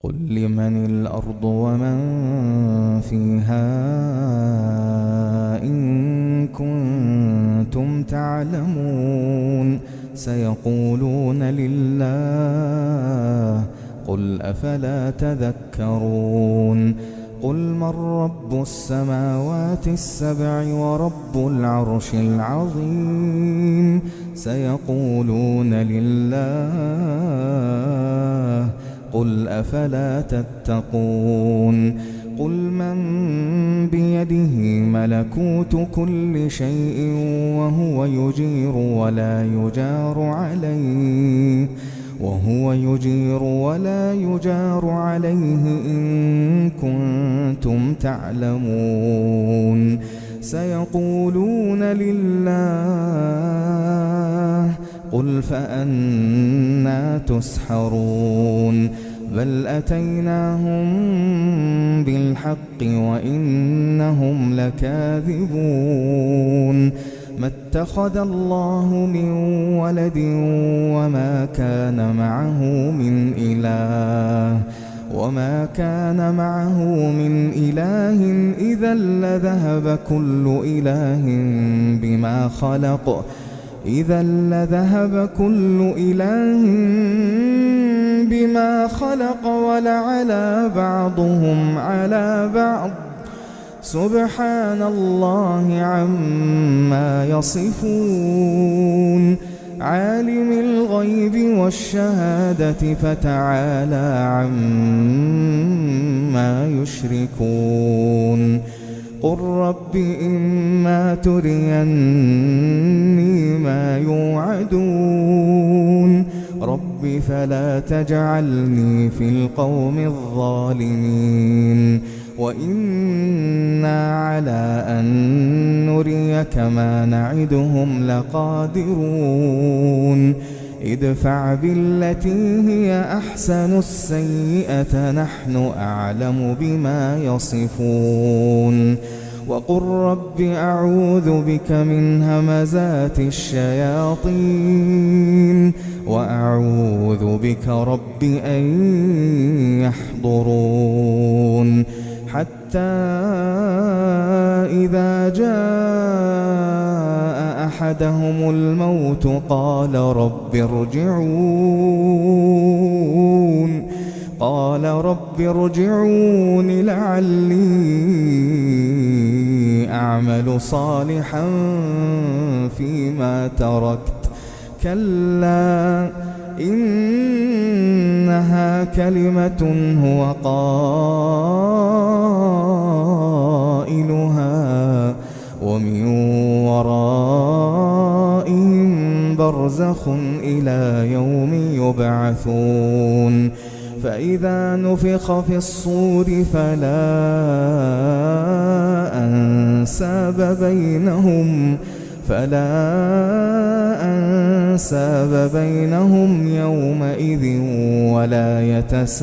قل لمن الأرض ومن فيها إن كنتم تعلمون سيقولون لله قل أفلا تذكرون قل من رب السماوات السبع ورب العرش العظيم سيقولون لله قل أفلا تتقون قل من بيده ملكوت كل شيء وهو يجير ولا يجار عليه إن كنتم تعلمون سيقولون لله قل فأنى تسحرون بل أتيناهم بالحق وإنهم لكاذبون ما اتخذ الله من ولد وما كان معه من إله إذا لذهب كل إله بما خلق ولعلى بعضهم على بعض سبحان الله عما يصفون عالم الغيب والشهادة فتعالى عما يشركون قل رب إما تريني ما يوعدون رب فلا تجعلني في القوم الظالمين وإنا على أن نريك ما نعدهم لقادرون ادفع بالتي هي أحسن السيئة نحن أعلم بما يصفون وقل رب أعوذ بك من همزات الشياطين وأعوذ بك رب أن يحضرون حتى إذا جاء أحدهم الموت قال رب ارجعون لعلي أعمل صالحا فيما تركت كلا إنها كلمة هو قائلها ومن ورائهم برزخ إلى يوم يبعثون فإذا نفخ في الصور فلا أنساب بينهم يومئذ ولا يتساءلون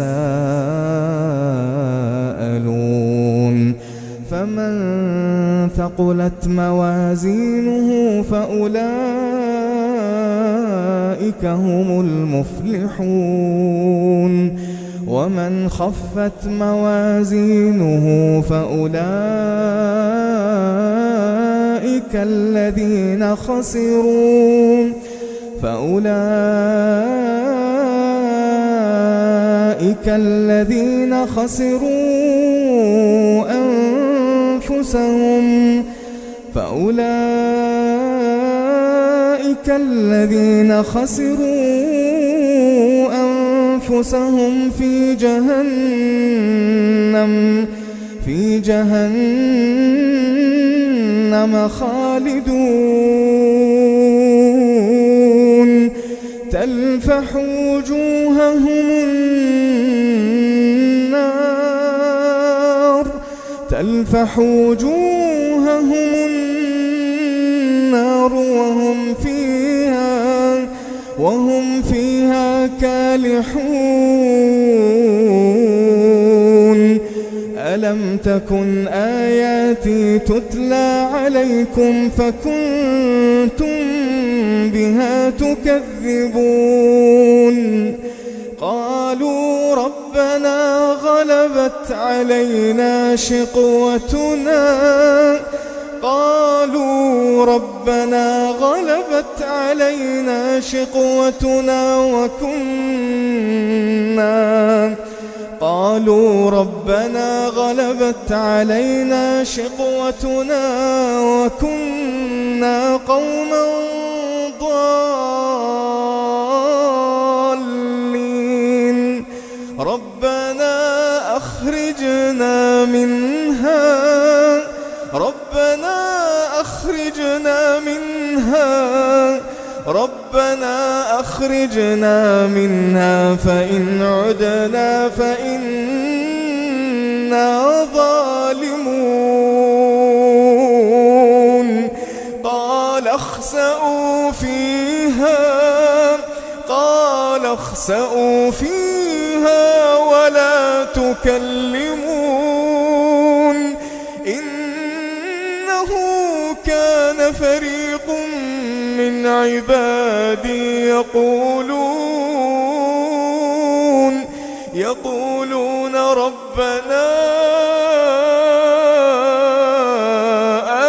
فمن ثقلت موازينه فأولئك هم المفلحون ومن خفت موازينه فأولئك الذين خسروا أنفسهم في جهنم خالدون تلفح وجوههم النار وهم فيها كالحون ألم تكن آياتي تتلى عليكم فكنتم بها تكذبون قالوا ربنا ربنا غلبت علينا شقوتنا قالوا ربنا غلبت علينا شقوتنا وكنا قوما ضالين ربنا أخرجنا منها فإن عدنا فإنا ظالمون قال اخسئوا فيها ولا تكلمون إنه كان فريق من عبادي يقولون ربنا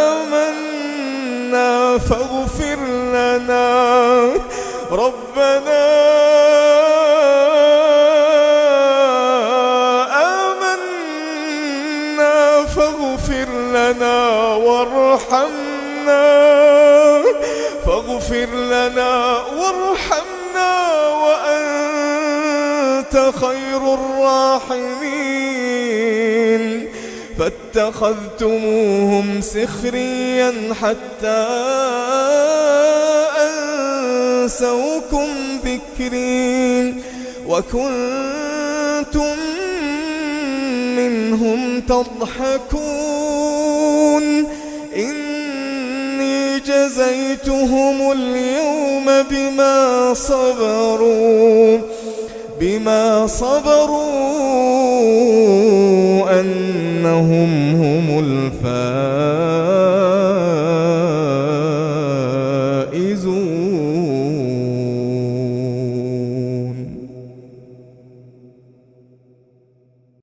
آمنا فاغفر لنا وارحمنا وأنت خير الراحمين فاتخذتموهم سخريا حتى أنسوكم ذكري وكنتم منهم تضحكون إني جزيتهم اليوم بما صبروا